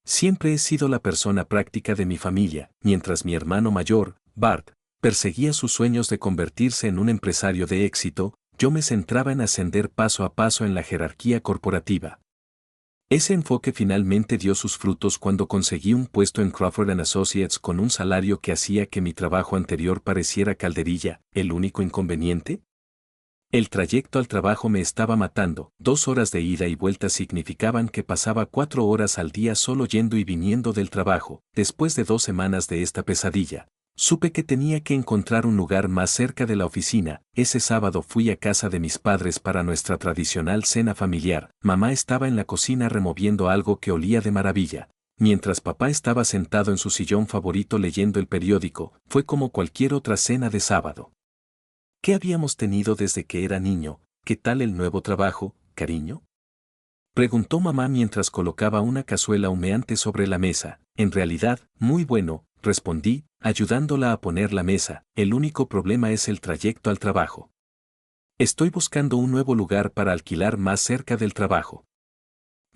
Siempre he sido la persona práctica de mi familia, mientras mi hermano mayor, Bart, perseguía sus sueños de convertirse en un empresario de éxito, yo me centraba en ascender paso a paso en la jerarquía corporativa. Ese enfoque finalmente dio sus frutos cuando conseguí un puesto en Crawford & Associates con un salario que hacía que mi trabajo anterior pareciera calderilla. ¿El único inconveniente? El trayecto al trabajo me estaba matando. 2 horas de ida y vuelta significaban que pasaba 4 horas al día solo yendo y viniendo del trabajo. Después de 2 semanas de esta pesadilla, supe que tenía que encontrar un lugar más cerca de la oficina. Ese sábado fui a casa de mis padres para nuestra tradicional cena familiar. Mamá estaba en la cocina removiendo algo que olía de maravilla, mientras papá estaba sentado en su sillón favorito leyendo el periódico. Fue como cualquier otra cena de sábado. ¿Qué habíamos tenido desde que era niño? ¿Qué tal el nuevo trabajo, cariño? Preguntó mamá mientras colocaba una cazuela humeante sobre la mesa. En realidad, muy bueno, respondí, ayudándola a poner la mesa. El único problema es el trayecto al trabajo. Estoy buscando un nuevo lugar para alquilar más cerca del trabajo.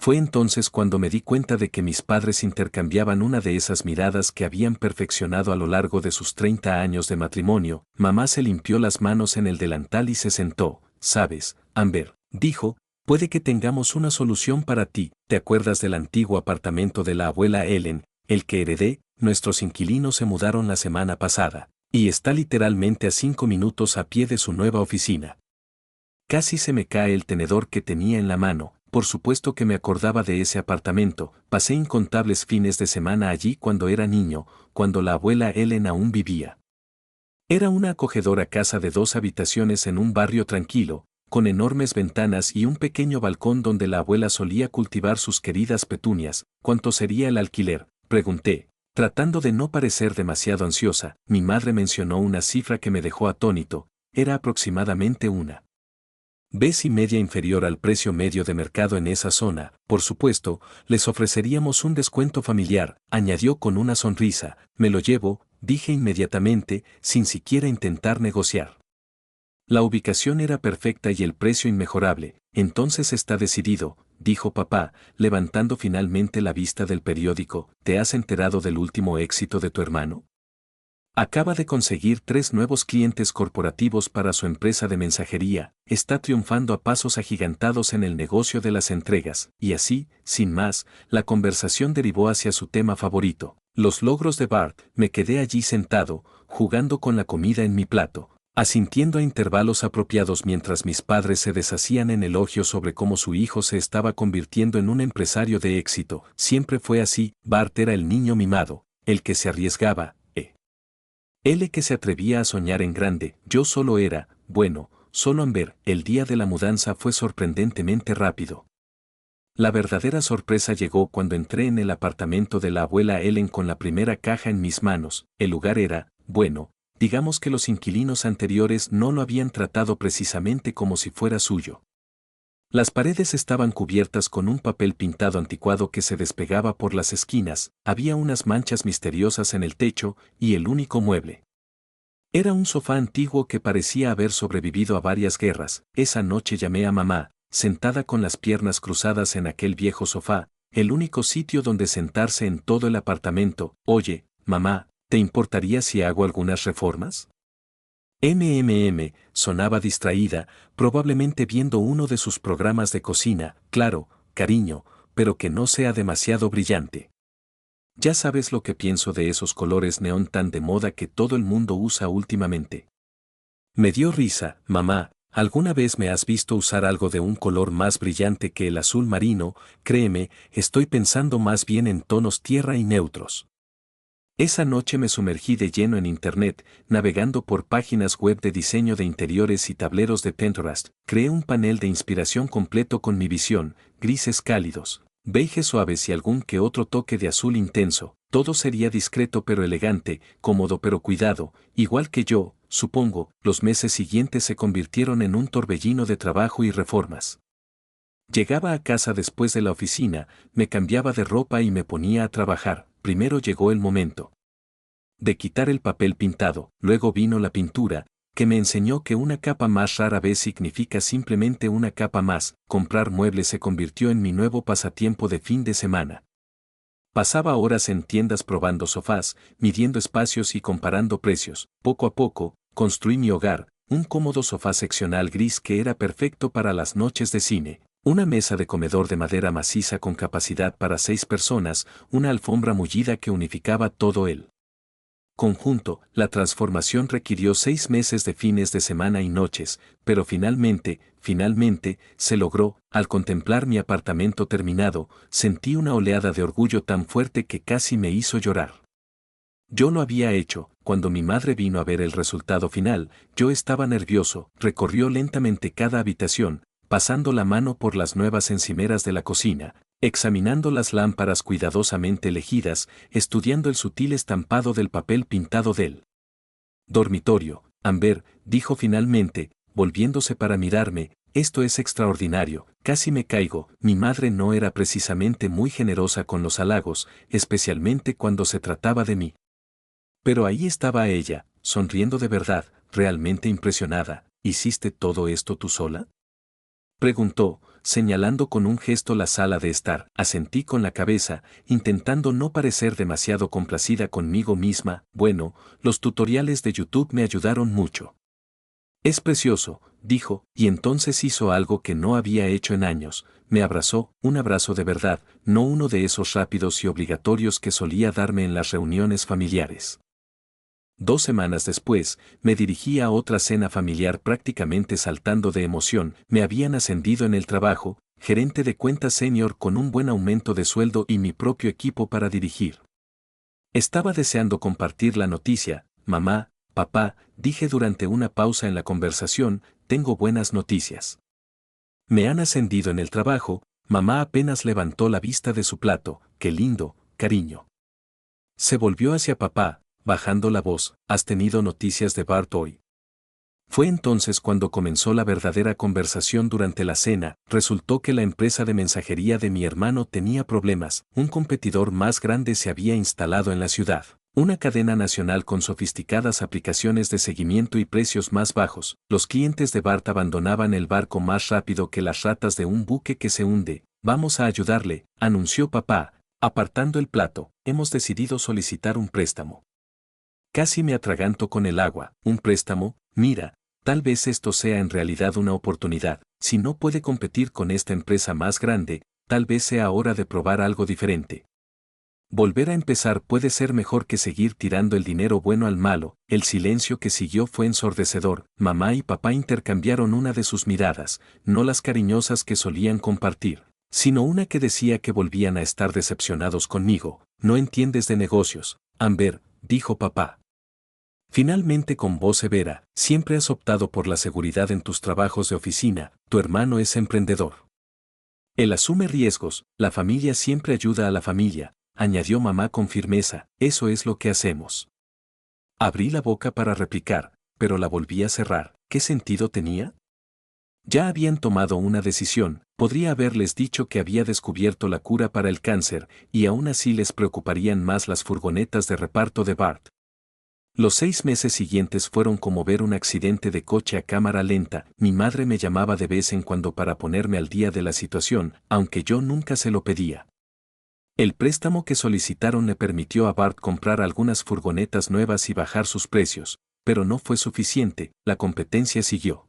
Fue entonces cuando me di cuenta de que mis padres intercambiaban una de esas miradas que habían perfeccionado a lo largo de sus 30 años de matrimonio. Mamá se limpió las manos en el delantal y se sentó. ¿Sabes, Amber?, dijo, puede que tengamos una solución para ti. ¿Te acuerdas del antiguo apartamento de la abuela Ellen, el que heredé? Nuestros inquilinos se mudaron la semana pasada, y está literalmente a 5 minutos a pie de su nueva oficina. Casi se me cae el tenedor que tenía en la mano. Por supuesto que me acordaba de ese apartamento. Pasé incontables fines de semana allí cuando era niño, cuando la abuela Ellen aún vivía. Era una acogedora casa de 2 habitaciones en un barrio tranquilo, con enormes ventanas y un pequeño balcón donde la abuela solía cultivar sus queridas petunias. ¿Cuánto sería el alquiler?, pregunté, tratando de no parecer demasiado ansiosa. Mi madre mencionó una cifra que me dejó atónito. Era aproximadamente una vez y media inferior al precio medio de mercado en esa zona. Por supuesto, les ofreceríamos un descuento familiar, añadió con una sonrisa. Me lo llevo, dije inmediatamente, sin siquiera intentar negociar. La ubicación era perfecta y el precio inmejorable. Entonces está decidido, dijo papá, levantando finalmente la vista del periódico. ¿Te has enterado del último éxito de tu hermano? Acaba de conseguir 3 nuevos clientes corporativos para su empresa de mensajería. Está triunfando a pasos agigantados en el negocio de las entregas. Y así, sin más, la conversación derivó hacia su tema favorito, los logros de Bart. Me quedé allí sentado, jugando con la comida en mi plato, asintiendo a intervalos apropiados mientras mis padres se deshacían en elogios sobre cómo su hijo se estaba convirtiendo en un empresario de éxito. Siempre fue así. Bart era el niño mimado, el que se arriesgaba, él que se atrevía a soñar en grande. Yo solo era, bueno, solo Amber. El día de la mudanza fue sorprendentemente rápido. La verdadera sorpresa llegó cuando entré en el apartamento de la abuela Ellen con la primera caja en mis manos. El lugar era, bueno, digamos que los inquilinos anteriores no lo habían tratado precisamente como si fuera suyo. Las paredes estaban cubiertas con un papel pintado anticuado que se despegaba por las esquinas. Había unas manchas misteriosas en el techo, y el único mueble era un sofá antiguo que parecía haber sobrevivido a varias guerras. Esa noche llamé a mamá, sentada con las piernas cruzadas en aquel viejo sofá, el único sitio donde sentarse en todo el apartamento. Oye, mamá, ¿te importaría si hago algunas reformas? Sonaba distraída, probablemente viendo uno de sus programas de cocina. Claro, cariño, pero que no sea demasiado brillante. Ya sabes lo que pienso de esos colores neón tan de moda que todo el mundo usa últimamente. Me dio risa. Mamá, ¿alguna vez me has visto usar algo de un color más brillante que el azul marino? Créeme, estoy pensando más bien en tonos tierra y neutros. Esa noche me sumergí de lleno en Internet, navegando por páginas web de diseño de interiores y tableros de Pinterest. Creé un panel de inspiración completo con mi visión: grises cálidos, beiges suaves y algún que otro toque de azul intenso. Todo sería discreto pero elegante, cómodo pero cuidado, igual que yo, supongo. Los meses siguientes se convirtieron en un torbellino de trabajo y reformas. Llegaba a casa después de la oficina, me cambiaba de ropa y me ponía a trabajar. Primero llegó el momento de quitar el papel pintado, luego vino la pintura, que me enseñó que una capa más rara vez significa simplemente una capa más. Comprar muebles se convirtió en mi nuevo pasatiempo de fin de semana. Pasaba horas en tiendas probando sofás, midiendo espacios y comparando precios. Poco a poco, construí mi hogar, un cómodo sofá seccional gris que era perfecto para las noches de cine, una mesa de comedor de madera maciza con capacidad para 6 personas, una alfombra mullida que unificaba todo el conjunto. La transformación requirió 6 meses de fines de semana y noches, pero finalmente, se logró. Al contemplar mi apartamento terminado, sentí una oleada de orgullo tan fuerte que casi me hizo llorar. Yo lo había hecho. Cuando mi madre vino a ver el resultado final, yo estaba nervioso. Recorrió lentamente cada habitación, pasando la mano por las nuevas encimeras de la cocina, examinando las lámparas cuidadosamente elegidas, estudiando el sutil estampado del papel pintado del dormitorio. Amber, dijo finalmente, volviéndose para mirarme, esto es extraordinario. Casi me caigo. Mi madre no era precisamente muy generosa con los halagos, especialmente cuando se trataba de mí. Pero ahí estaba ella, sonriendo de verdad, realmente impresionada. ¿Hiciste todo esto tú sola?, preguntó, señalando con un gesto la sala de estar. Asentí con la cabeza, intentando no parecer demasiado complacida conmigo misma. Bueno, los tutoriales de YouTube me ayudaron mucho. Es precioso, dijo, y entonces hizo algo que no había hecho en años. Me abrazó, un abrazo de verdad, no uno de esos rápidos y obligatorios que solía darme en las reuniones familiares. 2 semanas después, me dirigí a otra cena familiar prácticamente saltando de emoción. Me habían ascendido en el trabajo, gerente de cuentas senior con un buen aumento de sueldo y mi propio equipo para dirigir. Estaba deseando compartir la noticia. Mamá, papá, dije durante una pausa en la conversación, tengo buenas noticias. Me han ascendido en el trabajo. Mamá apenas levantó la vista de su plato. Qué lindo, cariño. Se volvió hacia papá, bajando la voz. ¿Has tenido noticias de Bart hoy? Fue entonces cuando comenzó la verdadera conversación durante la cena. Resultó que la empresa de mensajería de mi hermano tenía problemas. Un competidor más grande se había instalado en la ciudad. Una cadena nacional con sofisticadas aplicaciones de seguimiento y precios más bajos. Los clientes de Bart abandonaban el barco más rápido que las ratas de un buque que se hunde. Vamos a ayudarle, anunció papá, apartando el plato. Hemos decidido solicitar un préstamo. Casi me atraganto con el agua. Un préstamo, mira, tal vez esto sea en realidad una oportunidad. Si no puede competir con esta empresa más grande, tal vez sea hora de probar algo diferente. Volver a empezar puede ser mejor que seguir tirando el dinero bueno al malo. El silencio que siguió fue ensordecedor. Mamá y papá intercambiaron una de sus miradas, no las cariñosas que solían compartir, sino una que decía que volvían a estar decepcionados conmigo. No entiendes de negocios, Amber, dijo papá. Finalmente con voz severa, siempre has optado por la seguridad en tus trabajos de oficina. Tu hermano es emprendedor. Él asume riesgos. La familia siempre ayuda a la familia, añadió mamá con firmeza. Eso es lo que hacemos. Abrí la boca para replicar, pero la volví a cerrar. ¿Qué sentido tenía? Ya habían tomado una decisión. Podría haberles dicho que había descubierto la cura para el cáncer, y aún así les preocuparían más las furgonetas de reparto de Bart. Los 6 meses siguientes fueron como ver un accidente de coche a cámara lenta. Mi madre me llamaba de vez en cuando para ponerme al día de la situación, aunque yo nunca se lo pedía. El préstamo que solicitaron le permitió a Bart comprar algunas furgonetas nuevas y bajar sus precios, pero no fue suficiente. La competencia siguió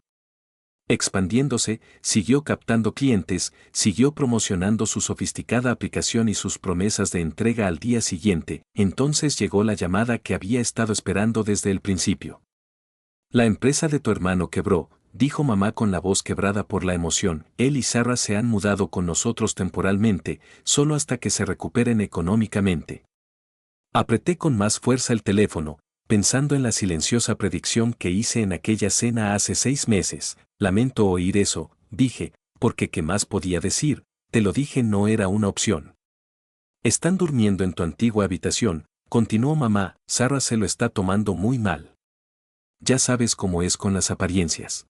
expandiéndose, siguió captando clientes, siguió promocionando su sofisticada aplicación y sus promesas de entrega al día siguiente. Entonces llegó la llamada que había estado esperando desde el principio. La empresa de tu hermano quebró, dijo mamá con la voz quebrada por la emoción. Él y Sarah se han mudado con nosotros temporalmente, solo hasta que se recuperen económicamente. Apreté con más fuerza el teléfono, pensando en la silenciosa predicción que hice en aquella cena hace 6 meses. Lamento oír eso, dije, porque ¿qué más podía decir? Te lo dije, no era una opción. Están durmiendo en tu antigua habitación, continuó mamá. Sarah se lo está tomando muy mal. Ya sabes cómo es con las apariencias.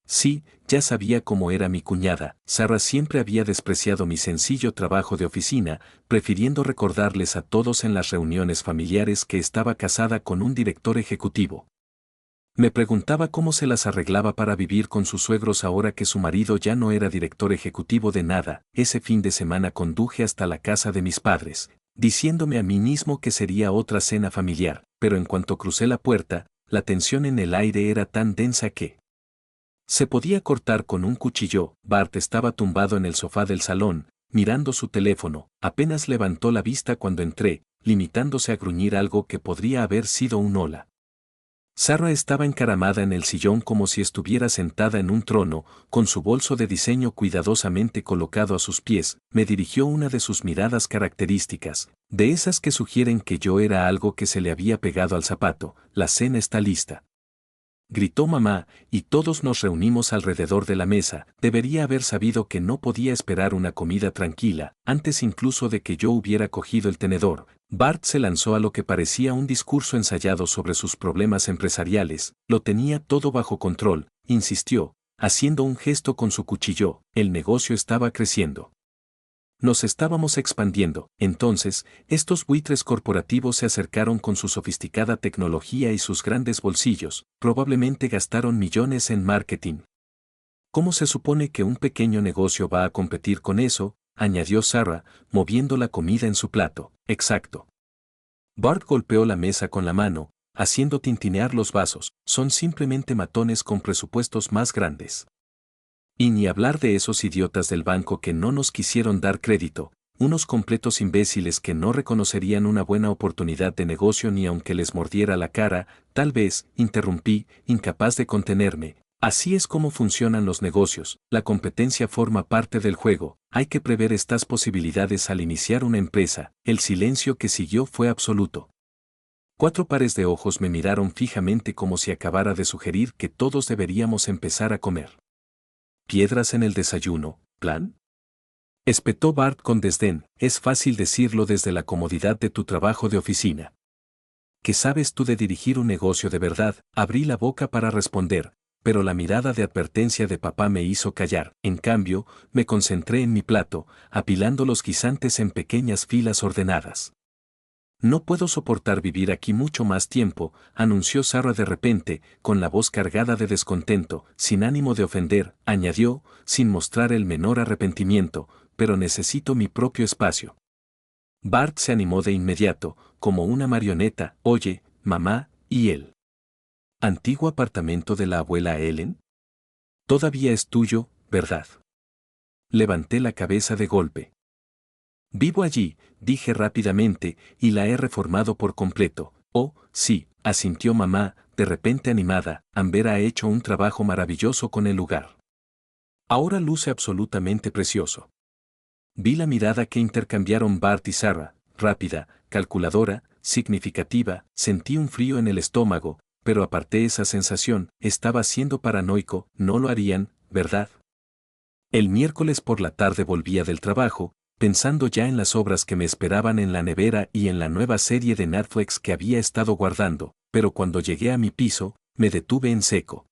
Sí, ya sabía cómo era mi cuñada. Sarah siempre había despreciado mi sencillo trabajo de oficina, prefiriendo recordarles a todos en las reuniones familiares que estaba casada con un director ejecutivo. Me preguntaba cómo se las arreglaba para vivir con sus suegros ahora que su marido ya no era director ejecutivo de nada. Ese fin de semana conduje hasta la casa de mis padres. diciéndome a mí mismo que sería otra cena familiar, pero en cuanto crucé la puerta, la tensión en el aire era tan densa que se podía cortar con un cuchillo. Bart estaba tumbado en el sofá del salón, mirando su teléfono, apenas levantó la vista cuando entré, limitándose a gruñir algo que podría haber sido un hola. Sarah estaba encaramada en el sillón como si estuviera sentada en un trono, con su bolso de diseño cuidadosamente colocado a sus pies. Me dirigió una de sus miradas características, de esas que sugieren que yo era algo que se le había pegado al zapato. La cena está lista, gritó mamá, y todos nos reunimos alrededor de la mesa. Debería haber sabido que no podía esperar una comida tranquila, antes incluso de que yo hubiera cogido el tenedor. Bart se lanzó a lo que parecía un discurso ensayado sobre sus problemas empresariales. Lo tenía todo bajo control, insistió, haciendo un gesto con su cuchillo. El negocio estaba creciendo. Nos estábamos expandiendo. Entonces, estos buitres corporativos se acercaron con su sofisticada tecnología y sus grandes bolsillos. Probablemente gastaron millones en marketing. ¿Cómo se supone que un pequeño negocio va a competir con eso?, añadió Sarah, moviendo la comida en su plato. Exacto. Bart golpeó la mesa con la mano, haciendo tintinear los vasos. Son simplemente matones con presupuestos más grandes. Y ni hablar de esos idiotas del banco que no nos quisieron dar crédito, unos completos imbéciles que no reconocerían una buena oportunidad de negocio ni aunque les mordiera la cara. Tal vez, interrumpí, incapaz de contenerme. Así es como funcionan los negocios, la competencia forma parte del juego, hay que prever estas posibilidades al iniciar una empresa. El silencio que siguió fue absoluto. 4 pares de ojos me miraron fijamente como si acabara de sugerir que todos deberíamos empezar a comer. ¿Piedras en el desayuno, plan? Espetó Bart con desdén. Es fácil decirlo desde la comodidad de tu trabajo de oficina. ¿Qué sabes tú de dirigir un negocio de verdad? Abrí la boca para responder, pero la mirada de advertencia de papá me hizo callar. En cambio, me concentré en mi plato, apilando los guisantes en pequeñas filas ordenadas. No puedo soportar vivir aquí mucho más tiempo, anunció Sarah de repente, con la voz cargada de descontento. Sin ánimo de ofender, añadió, sin mostrar el menor arrepentimiento, pero necesito mi propio espacio. Bart se animó de inmediato, como una marioneta. Oye, mamá, ¿y el antiguo apartamento de la abuela Ellen? Todavía es tuyo, ¿verdad? Levanté la cabeza de golpe. Vivo allí, dije rápidamente, y la he reformado por completo. Oh, sí, asintió mamá, de repente animada. Amber ha hecho un trabajo maravilloso con el lugar. Ahora luce absolutamente precioso. Vi la mirada que intercambiaron Bart y Sarah, rápida, calculadora, significativa. Sentí un frío en el estómago, pero aparté esa sensación. Estaba siendo paranoico. No lo harían, ¿verdad? El miércoles por la tarde volvía del trabajo, pensando ya en las obras que me esperaban en la nevera y en la nueva serie de Netflix que había estado guardando, pero cuando llegué a mi piso, me detuve en seco.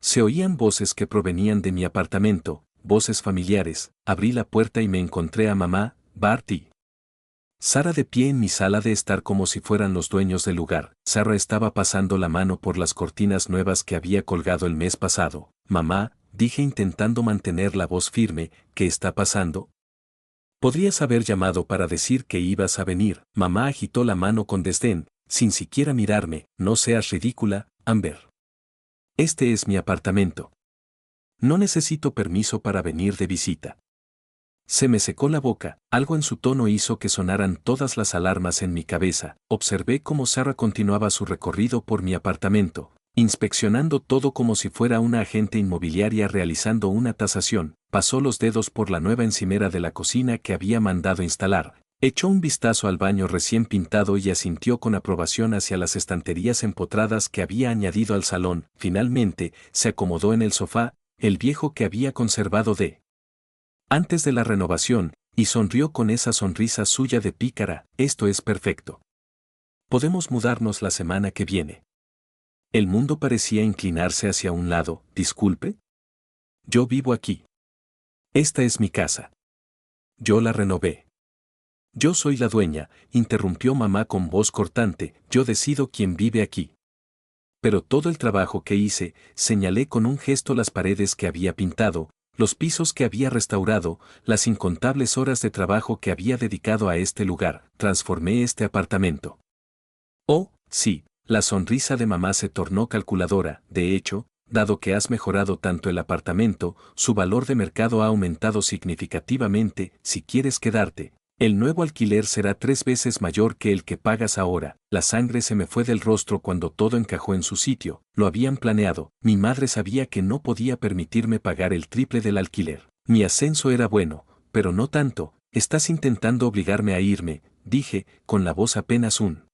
Se oían voces que provenían de mi apartamento, voces familiares. Abrí la puerta y me encontré a mamá, Bart y Sarah de pie en mi sala de estar como si fueran los dueños del lugar. Sarah estaba pasando la mano por las cortinas nuevas que había colgado el mes pasado. Mamá, dije intentando mantener la voz firme, ¿qué está pasando? Podrías haber llamado para decir que ibas a venir. Mamá agitó la mano con desdén, sin siquiera mirarme. No seas ridícula, Amber. Este es mi apartamento. No necesito permiso para venir de visita. Se me secó la boca. Algo en su tono hizo que sonaran todas las alarmas en mi cabeza. Observé cómo Sarah continuaba su recorrido por mi apartamento, inspeccionando todo como si fuera una agente inmobiliaria realizando una tasación. Pasó los dedos por la nueva encimera de la cocina que había mandado instalar. Echó un vistazo al baño recién pintado y asintió con aprobación hacia las estanterías empotradas que había añadido al salón. Finalmente, se acomodó en el sofá, el viejo que había conservado antes de la renovación, y sonrió con esa sonrisa suya de pícara. Esto es perfecto. Podemos mudarnos la semana que viene. El mundo parecía inclinarse hacia un lado. Disculpe. Yo vivo aquí. Esta es mi casa. Yo la renové. Yo soy la dueña, interrumpió mamá con voz cortante. Yo decido quién vive aquí. Pero todo el trabajo que hice, señalé con un gesto las paredes que había pintado, los pisos que había restaurado, las incontables horas de trabajo que había dedicado a este lugar, transformé este apartamento. Oh, sí, la sonrisa de mamá se tornó calculadora. De hecho, dado que has mejorado tanto el apartamento, su valor de mercado ha aumentado significativamente. Si quieres quedarte, el nuevo alquiler será 3 veces mayor que el que pagas ahora. La sangre se me fue del rostro cuando todo encajó en su sitio. Lo habían planeado. Mi madre sabía que no podía permitirme pagar el triple del alquiler. Mi ascenso era bueno, pero no tanto. Estás intentando obligarme a irme, dije, con la voz apenas un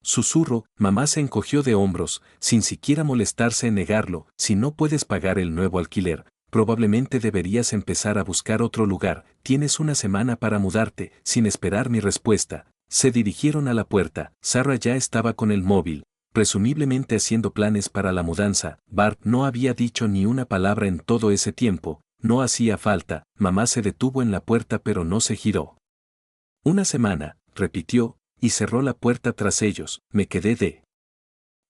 susurro. Mamá se encogió de hombros, sin siquiera molestarse en negarlo. Si no puedes pagar el nuevo alquiler, probablemente deberías empezar a buscar otro lugar. Tienes una semana para mudarte. Sin esperar mi respuesta, se dirigieron a la puerta. Sarah ya estaba con el móvil, presumiblemente haciendo planes para la mudanza. Bart no había dicho ni una palabra en todo ese tiempo. No hacía falta. Mamá se detuvo en la puerta pero no se giró. Una semana, repitió, y cerró la puerta tras ellos. Me quedé de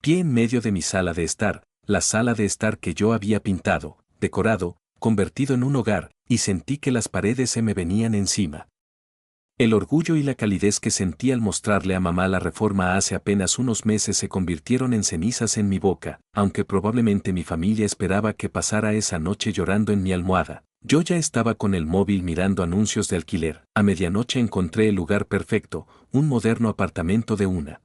pie en medio de mi sala de estar, la sala de estar que yo había pintado, decorado, convertido en un hogar, y sentí que las paredes se me venían encima. El orgullo y la calidez que sentí al mostrarle a mamá la reforma hace apenas unos meses se convirtieron en cenizas en mi boca. Aunque probablemente mi familia esperaba que pasara esa noche llorando en mi almohada, yo ya estaba con el móvil mirando anuncios de alquiler. A medianoche encontré el lugar perfecto, un moderno apartamento de una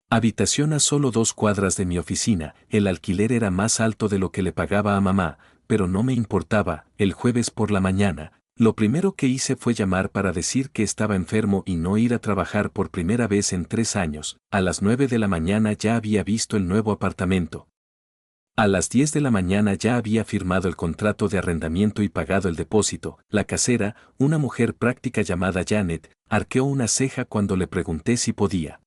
habitación a solo 2 cuadras de mi oficina. El alquiler era más alto de lo que le pagaba a mamá, pero no me importaba. El jueves por la mañana, lo primero que hice fue llamar para decir que estaba enfermo y no ir a trabajar por primera vez en 3 años. A las 9 de la mañana ya había visto el nuevo apartamento. A las 10 de la mañana ya había firmado el contrato de arrendamiento y pagado el depósito. La casera, una mujer práctica llamada Janet, arqueó una ceja cuando le pregunté si podía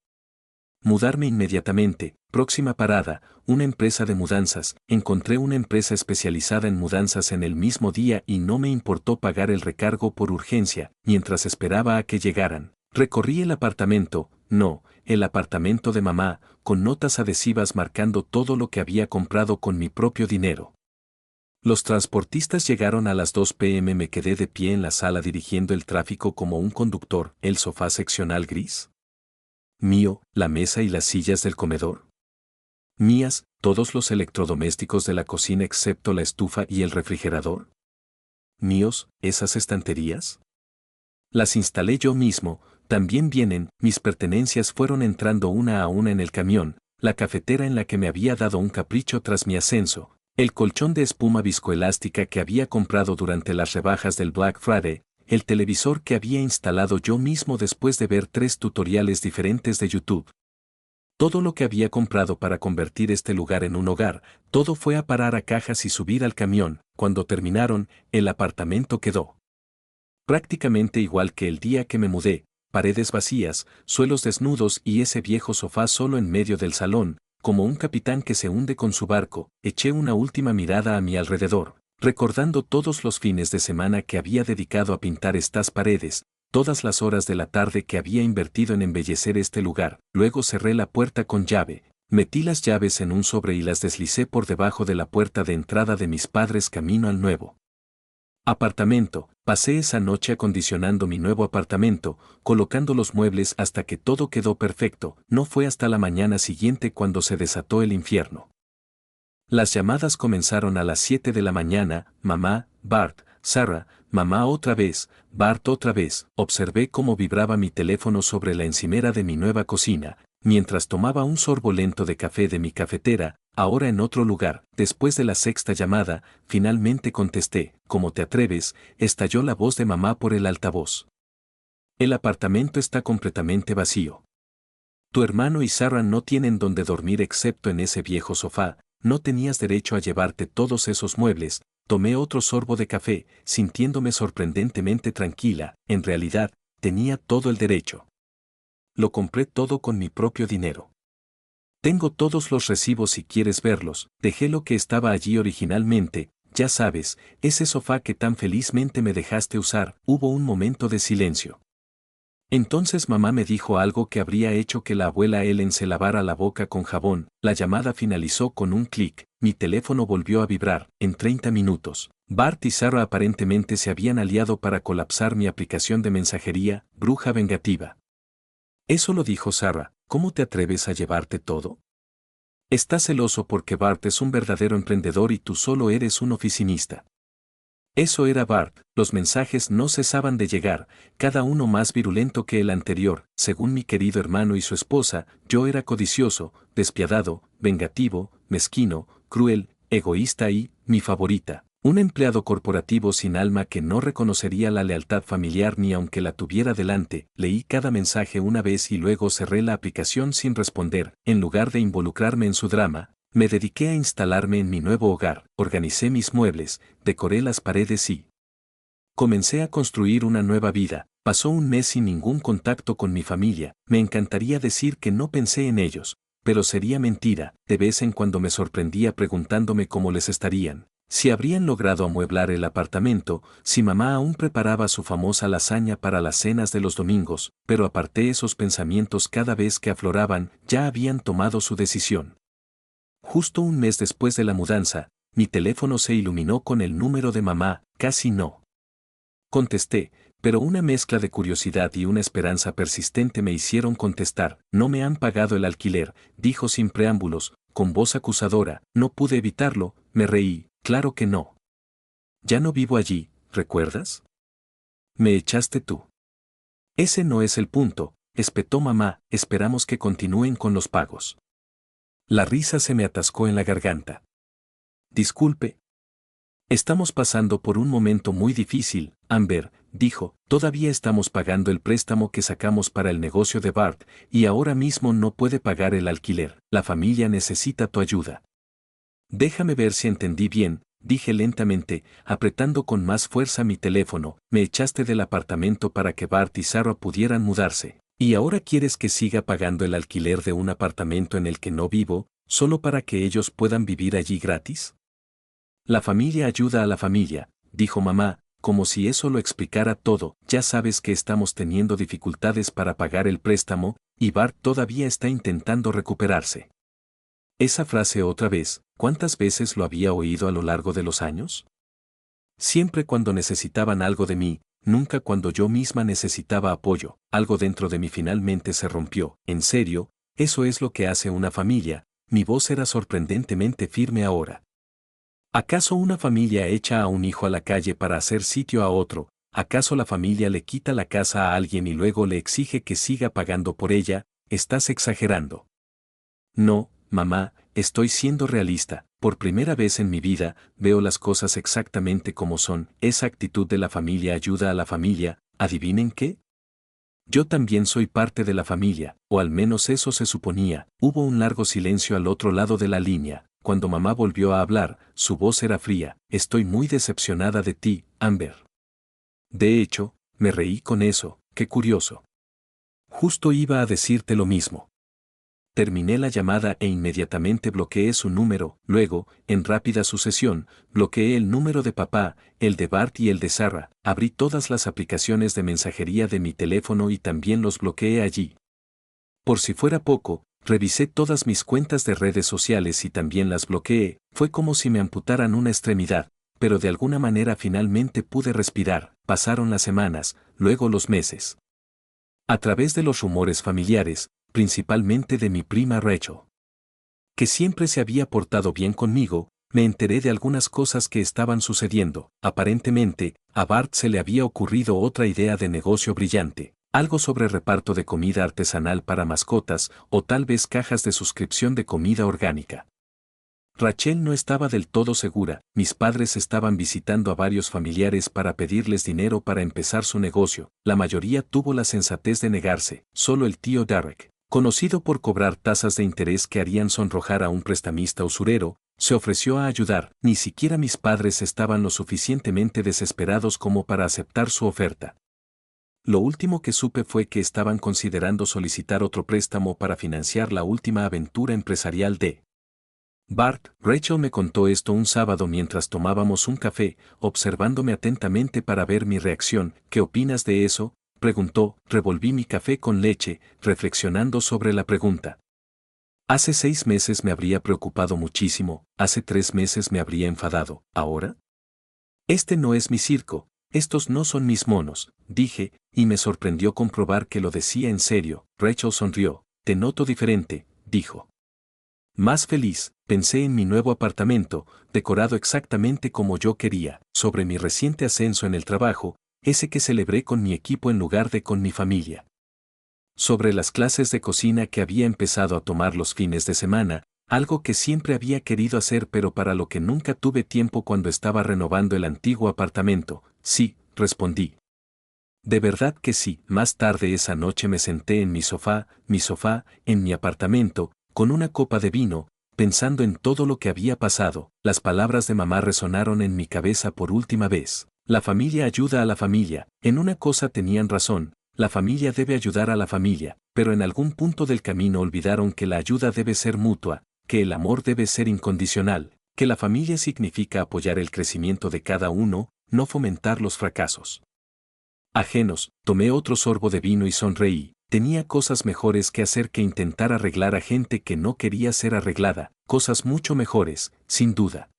mudarme inmediatamente. Próxima parada, una empresa de mudanzas. Encontré una empresa especializada en mudanzas en el mismo día y no me importó pagar el recargo por urgencia. Mientras esperaba a que llegaran, recorrí el apartamento, el apartamento de mamá, con notas adhesivas marcando todo lo que había comprado con mi propio dinero. Los transportistas llegaron a las 2 p.m. Me quedé de pie en la sala dirigiendo el tráfico como un conductor. El sofá seccional gris mío, la mesa y las sillas del comedor mías, todos los electrodomésticos de la cocina excepto la estufa y el refrigerador míos. Esas estanterías las instalé yo mismo. También vienen. Mis pertenencias fueron entrando una a una en el camión, la cafetera en la que me había dado un capricho tras mi ascenso, el colchón de espuma viscoelástica que había comprado durante las rebajas del Black Friday, el televisor que había instalado yo mismo después de ver 3 tutoriales diferentes de YouTube. Todo lo que había comprado para convertir este lugar en un hogar, todo fue a parar a cajas y subir al camión. Cuando terminaron, el apartamento quedó prácticamente igual que el día que me mudé. Paredes vacías, suelos desnudos y ese viejo sofá solo en medio del salón, como un capitán que se hunde con su barco. Eché una última mirada a mi alrededor, recordando todos los fines de semana que había dedicado a pintar estas paredes, todas las horas de la tarde que había invertido en embellecer este lugar. Luego cerré la puerta con llave, metí las llaves en un sobre y las deslicé por debajo de la puerta de entrada de mis padres camino al nuevo apartamento. Pasé esa noche acondicionando mi nuevo apartamento, colocando los muebles hasta que todo quedó perfecto. No fue hasta la mañana siguiente cuando se desató el infierno. Las llamadas comenzaron a las 7 de la mañana. Mamá, Bart, Sarah, mamá otra vez, Bart otra vez. Observé cómo vibraba mi teléfono sobre la encimera de mi nueva cocina, mientras tomaba un sorbo lento de café de mi cafetera. Ahora en otro lugar. Después de la 6ª llamada, finalmente contesté. ¿Cómo te atreves?, estalló la voz de mamá por el altavoz. El apartamento está completamente vacío. Tu hermano y Sarah no tienen donde dormir excepto en ese viejo sofá. No tenías derecho a llevarte todos esos muebles. Tomé otro sorbo de café, sintiéndome sorprendentemente tranquila. En realidad, tenía todo el derecho. Lo compré todo con mi propio dinero. Tengo todos los recibos si quieres verlos. Dejé lo que estaba allí originalmente, ya sabes, ese sofá que tan felizmente me dejaste usar. Hubo un momento de silencio. Entonces mamá me dijo algo que habría hecho que la abuela Ellen se lavara la boca con jabón. La llamada finalizó con un clic. Mi teléfono volvió a vibrar. En 30 minutos, Bart y Sarah aparentemente se habían aliado para colapsar mi aplicación de mensajería, bruja vengativa. Eso lo dijo Sarah. ¿Cómo te atreves a llevarte todo? Estás celoso porque Bart es un verdadero emprendedor y tú solo eres un oficinista. Eso era Bart. Los mensajes no cesaban de llegar, cada uno más virulento que el anterior. Según mi querido hermano y su esposa, yo era codicioso, despiadado, vengativo, mezquino, cruel, egoísta y, mi favorita, un empleado corporativo sin alma que no reconocería la lealtad familiar ni aunque la tuviera delante. Leí cada mensaje una vez y luego cerré la aplicación sin responder. En lugar de involucrarme en su drama, me dediqué a instalarme en mi nuevo hogar, organicé mis muebles, decoré las paredes y comencé a construir una nueva vida. Pasó un mes sin ningún contacto con mi familia. Me encantaría decir que no pensé en ellos, pero sería mentira. De vez en cuando me sorprendía preguntándome cómo les estarían, si habrían logrado amueblar el apartamento, si mamá aún preparaba su famosa lasaña para las cenas de los domingos, pero aparté esos pensamientos cada vez que afloraban. Ya habían tomado su decisión. Justo un mes después de la mudanza, mi teléfono se iluminó con el número de mamá. Casi no contesté, pero una mezcla de curiosidad y una esperanza persistente me hicieron contestar. No me han pagado el alquiler, dijo sin preámbulos, con voz acusadora. No pude evitarlo, me reí. Claro que no. Ya no vivo allí, ¿recuerdas? Me echaste tú. Ese no es el punto, espetó mamá. Esperamos que continúen con los pagos. La risa se me atascó en la garganta. Disculpe. Estamos pasando por un momento muy difícil, Amber, dijo. Todavía estamos pagando el préstamo que sacamos para el negocio de Bart, y ahora mismo no puede pagar el alquiler. La familia necesita tu ayuda. Déjame ver si entendí bien, dije lentamente, apretando con más fuerza mi teléfono. Me echaste del apartamento para que Bart y Sarah pudieran mudarse. ¿Y ahora quieres que siga pagando el alquiler de un apartamento en el que no vivo, solo para que ellos puedan vivir allí gratis? La familia ayuda a la familia, dijo mamá, como si eso lo explicara todo. Ya sabes que estamos teniendo dificultades para pagar el préstamo, y Bart todavía está intentando recuperarse. Esa frase otra vez, ¿cuántas veces lo había oído a lo largo de los años? Siempre cuando necesitaban algo de mí, nunca cuando yo misma necesitaba apoyo. Algo dentro de mí finalmente se rompió. En serio, eso es lo que hace una familia. Mi voz era sorprendentemente firme ahora. ¿Acaso una familia echa a un hijo a la calle para hacer sitio a otro? ¿Acaso la familia le quita la casa a alguien y luego le exige que siga pagando por ella? Estás exagerando. No, mamá, estoy siendo realista. Por primera vez en mi vida, veo las cosas exactamente como son. Esa actitud de la familia ayuda a la familia. ¿Adivinen qué? Yo también soy parte de la familia, o al menos eso se suponía. Hubo un largo silencio al otro lado de la línea. Cuando mamá volvió a hablar, su voz era fría. Estoy muy decepcionada de ti, Amber. De hecho, me reí con eso. Qué curioso. Justo iba a decirte lo mismo. Terminé la llamada e inmediatamente bloqueé su número. Luego, en rápida sucesión, bloqueé el número de papá, el de Bart y el de Sarah. Abrí todas las aplicaciones de mensajería de mi teléfono y también los bloqueé allí. Por si fuera poco, revisé todas mis cuentas de redes sociales y también las bloqueé. Fue como si me amputaran una extremidad, pero de alguna manera finalmente pude respirar. Pasaron las semanas, luego los meses. A través de los rumores familiares, principalmente de mi prima Rachel, que siempre se había portado bien conmigo, me enteré de algunas cosas que estaban sucediendo. Aparentemente, a Bart se le había ocurrido otra idea de negocio brillante, algo sobre reparto de comida artesanal para mascotas o tal vez cajas de suscripción de comida orgánica. Rachel no estaba del todo segura. Mis padres estaban visitando a varios familiares para pedirles dinero para empezar su negocio. La mayoría tuvo la sensatez de negarse. Solo el tío Derek, conocido por cobrar tasas de interés que harían sonrojar a un prestamista usurero, se ofreció a ayudar. Ni siquiera mis padres estaban lo suficientemente desesperados como para aceptar su oferta. Lo último que supe fue que estaban considerando solicitar otro préstamo para financiar la última aventura empresarial de Bart. Rachel me contó esto un sábado mientras tomábamos un café, observándome atentamente para ver mi reacción. ¿Qué opinas de eso?, preguntó. Revolví mi café con leche, reflexionando sobre la pregunta. Hace 6 meses me habría preocupado muchísimo, hace 3 meses me habría enfadado. ¿Ahora? Este no es mi circo, Estos no son mis monos, dije, y me sorprendió comprobar que lo decía en serio. Rachel sonrió. Te noto diferente, dijo. Más feliz, pensé en mi nuevo apartamento, decorado exactamente como yo quería, sobre mi reciente ascenso en el trabajo, ese que celebré con mi equipo en lugar de con mi familia. Sobre las clases de cocina que había empezado a tomar los fines de semana, algo que siempre había querido hacer pero para lo que nunca tuve tiempo cuando estaba renovando el antiguo apartamento. Sí, respondí. De verdad que sí. Más tarde esa noche me senté en mi sofá, en mi apartamento, con una copa de vino, pensando en todo lo que había pasado. Las palabras de mamá resonaron en mi cabeza por última vez. La familia ayuda a la familia. En una cosa tenían razón, la familia debe ayudar a la familia, pero en algún punto del camino olvidaron que la ayuda debe ser mutua, que el amor debe ser incondicional, que la familia significa apoyar el crecimiento de cada uno, no fomentar los fracasos ajenos. Tomé otro sorbo de vino y sonreí. Tenía cosas mejores que hacer que intentar arreglar a gente que no quería ser arreglada, cosas mucho mejores, sin duda.